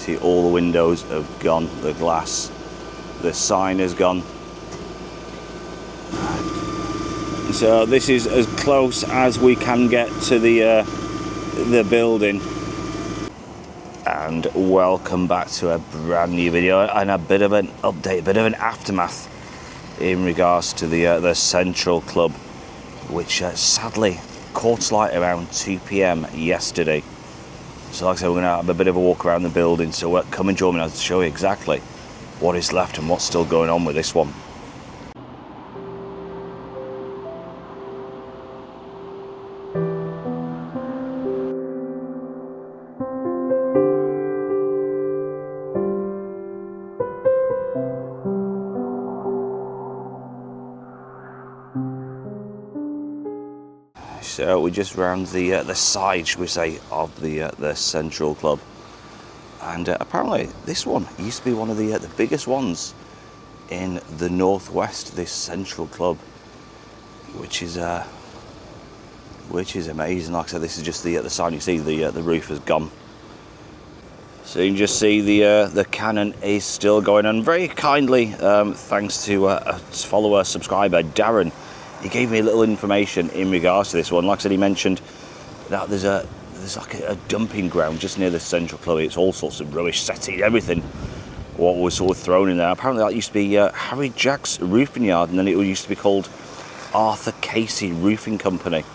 see all the windows have gone, the glass, the sign has gone. So this is as close as we can get to the building. And welcome back to a brand new video and a bit of an update, a bit of an aftermath in regards to the Central Club, which sadly caught light around 2 p.m. yesterday. So like I said, we're going to have a bit of a walk around the building, so come and join me now to show you exactly what is left and what's still going on with this one. So we just round the side, should we say, of the Central Club, and apparently this one used to be one of the biggest ones in the northwest. This Central Club, which is amazing. Like I said, this is just the side. You see the roof has gone, so you can just see the cannon is still going on. Very kindly, thanks to a follower, subscriber, Darren. He gave me a little information in regards to this one. Like I said, he mentioned that there's like a dumping ground just near the Central Club. It's all sorts of rubbish, settee, everything, what was sort of thrown in there. Apparently that used to be Harry Jack's roofing yard, and then it used to be called Arthur Casey Roofing Company.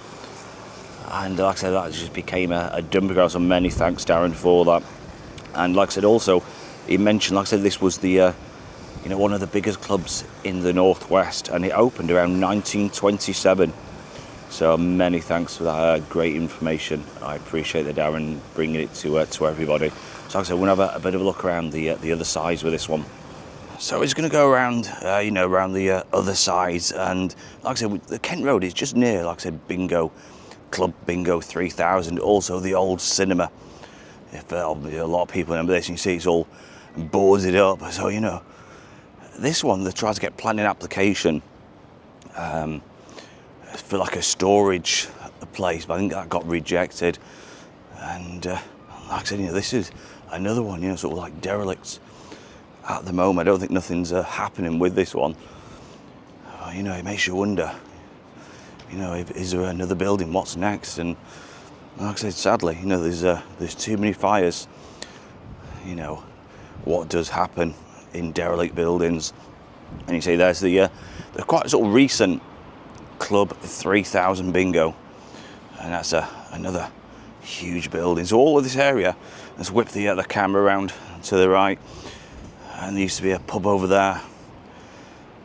And like I said, that just became a dumping ground, so many thanks, Darren, for that. And like I said, also, he mentioned, like I said, this was the one of the biggest clubs in the northwest, and it opened around 1927. So many thanks for that great information. I appreciate that, Darren, bringing it to everybody. So like I said, we'll have a bit of a look around the other sides with this one. So we're just going to go around, around the other sides, and like I said, the Kent Road is just near, like I said, Bingo Club Bingo 3000, also the old cinema. If a lot of people remember this, and you see it's all boarded up, so this one, they tried to get planning application for like a storage place, but I think that got rejected. And like I said, this is another one, sort of like derelict at the moment. I don't think nothing's happening with this one. It makes you wonder, is there another building? What's next? And like I said, sadly, there's too many fires. What does happen in derelict buildings? And you see there's the quite sort of recent Club 3000 Bingo, and that's another huge building. So all of this area, let's whip the camera around to the right, and there used to be a pub over there,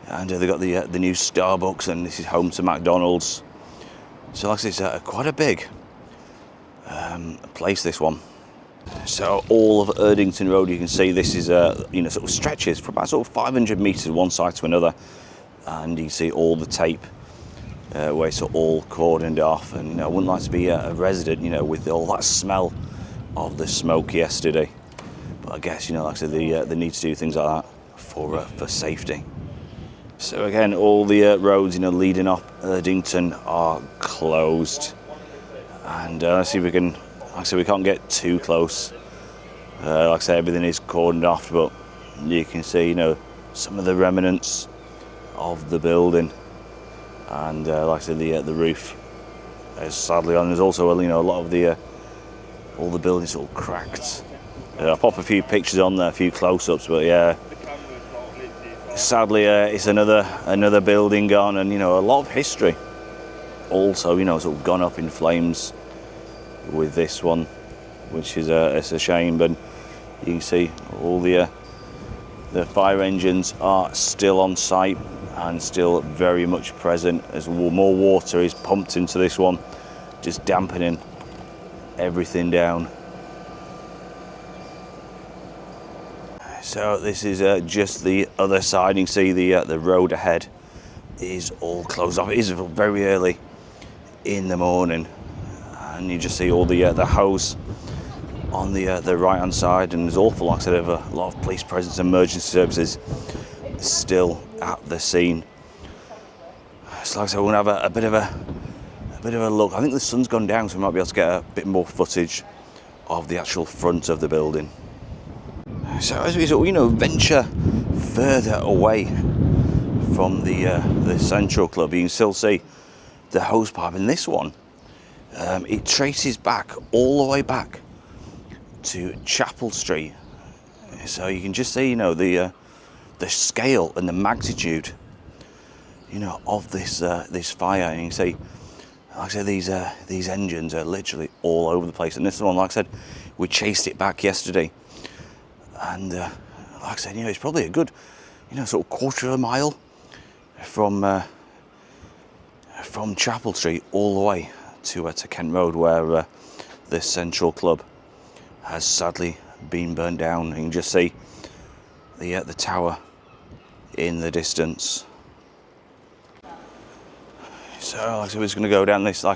and they've got the new Starbucks, and this is home to McDonald's. So like I said, it's quite a big place, this one. So all of Erdington Road, you can see this is sort of stretches for about sort of 500 metres one side to another, and you see all the tape where it's all cordoned off. And I wouldn't like to be a resident, with all that smell of the smoke yesterday. But I guess like I said, they need to do things like that for safety. So again, all the roads leading off Erdington are closed, and let's see if we can. Like I said, we can't get too close. Like I said, everything is cordoned off, but you can see, some of the remnants of the building. And like I said, the roof is sadly on. There's also, a lot of all the buildings all cracked. I'll pop a few pictures on there, a few close-ups, but yeah. Sadly, it's another building gone, and a lot of history. Also, sort of gone up in flames with this one, which is it's a shame. But you can see all the fire engines are still on site and still very much present as more water is pumped into this one, just dampening everything down. So this is just the other side. You can see the road ahead is all closed off. It is very early in the morning, and you just see all the hose on the right hand side, and there's awful like I said, a lot of police presence, emergency services still at the scene. So like I said, we're gonna have a bit of a look. I think the sun's gone down, so we might be able to get a bit more footage of the actual front of the building. So as we sort of, venture further away from the Central Club, you can still see the hose pipe. And this one, it traces back all the way back to Chapel Street. So you can just see, the scale and the magnitude, of this fire. And you can see, like I said, these engines are literally all over the place. And this one, like I said, we chased it back yesterday. And like I said, it's probably a good, sort of quarter of a mile from Chapel Street all the way to Kent Road, where the Central Club has sadly been burnt down. You can just see the tower in the distance. So like I said, we're just going to go down this I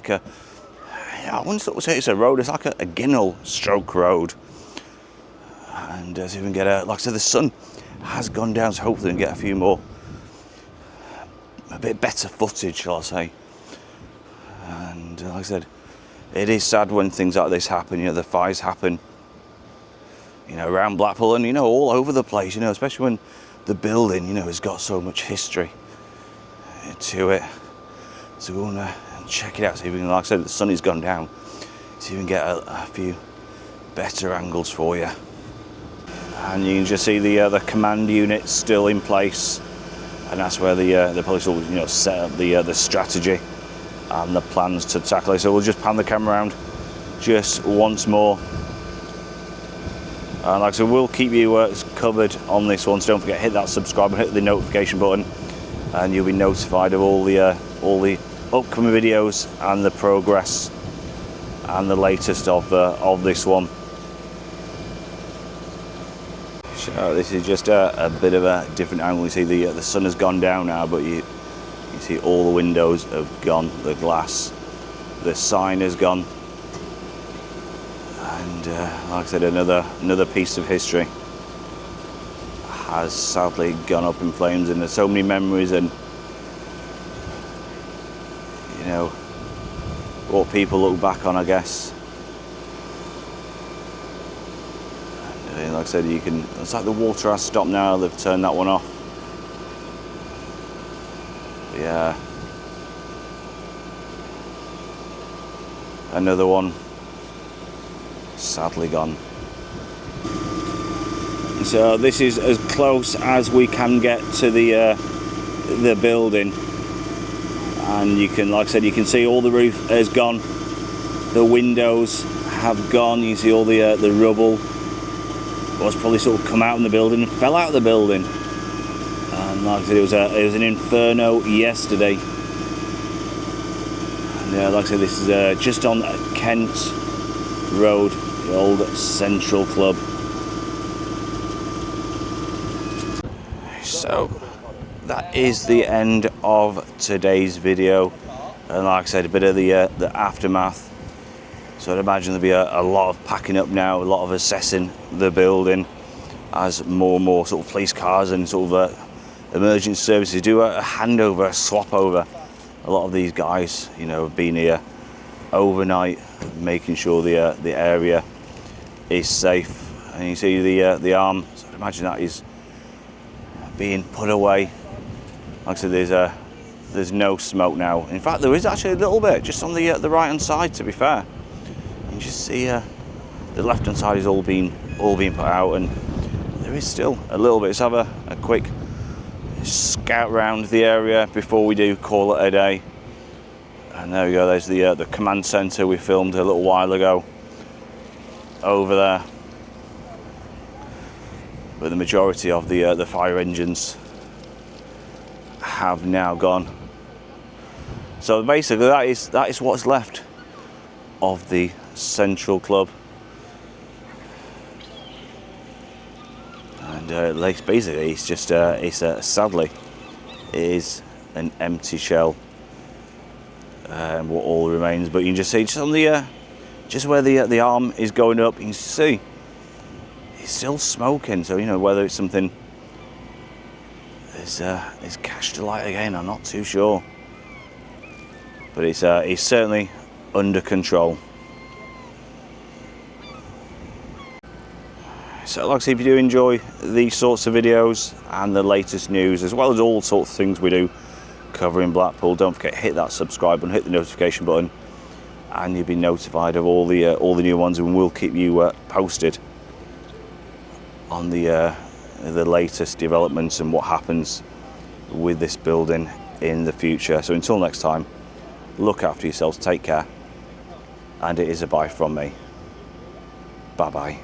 wouldn't sort of say it's a road. It's like a Ginnell stroke road. And as you can get like I said, the sun has gone down, so hopefully we can get a few more, a bit better footage, shall I say. And like I said, it is sad when things like this happen. The fires happen, around Blackpool and all over the place. Especially when the building, has got so much history to it. So we're going to check it out. See if we can, like I said, the sun has gone down. See if we can get a few better angles for you. And you can just see the command unit still in place, and that's where the police will set up the strategy and the plans to tackle it. So we'll just pan the camera around just once more. And like I said, we'll keep you covered on this one. So don't forget, hit that subscribe and hit the notification button, and you'll be notified of all the upcoming videos and the progress and the latest of this one. So this is just a bit of a different angle. You see the sun has gone down now, but you see all the windows have gone, the glass, the sign has gone, and like I said, another piece of history has sadly gone up in flames. And there's so many memories and what people look back on, I guess. And like I said, it's like the water has stopped now. They've turned that one off. But yeah, another one sadly gone. So this is as close as we can get to the building. And you can, like I said, you can see all the roof has gone, the windows have gone. You see all the rubble was probably sort of come out in the building and fell out of the building. And like I said, it was an inferno yesterday. And like I said, this is just on Kent Road, the old Central Club. So that is the end of today's video, and like I said, a bit of the aftermath. So I'd imagine there'll be a lot of packing up now, a lot of assessing the building, as more and more sort of police cars and sort of emergency services do a handover, a swap over. A lot of these guys, have been here overnight, making sure the area is safe. And you see the arm, so I'd imagine that is being put away. Like I said, there's no smoke now. In fact, there is actually a little bit just on the right hand side, to be fair. You can just see the left hand side is all being put out, and there is still a little bit. Let's have a quick scout round the area before we do call it a day. And there we go, there's the command centre we filmed a little while ago over there. But the majority of the fire engines have now gone. So basically that is what's left of the Central Club. And basically it's just sadly it is an empty shell, what all remains. But you can just see just on just where the arm is going up, you can see it's still smoking. So whether it's something is catched alight again, I'm not too sure, but it's certainly under control. So like I say, if you do enjoy these sorts of videos and the latest news, as well as all sorts of things we do covering Blackpool, don't forget, hit that subscribe button, hit the notification button, and you'll be notified of all the new ones, and we'll keep you posted on the latest developments and what happens with this building in the future. So until next time, look after yourselves, take care, and it is a bye from me. Bye bye.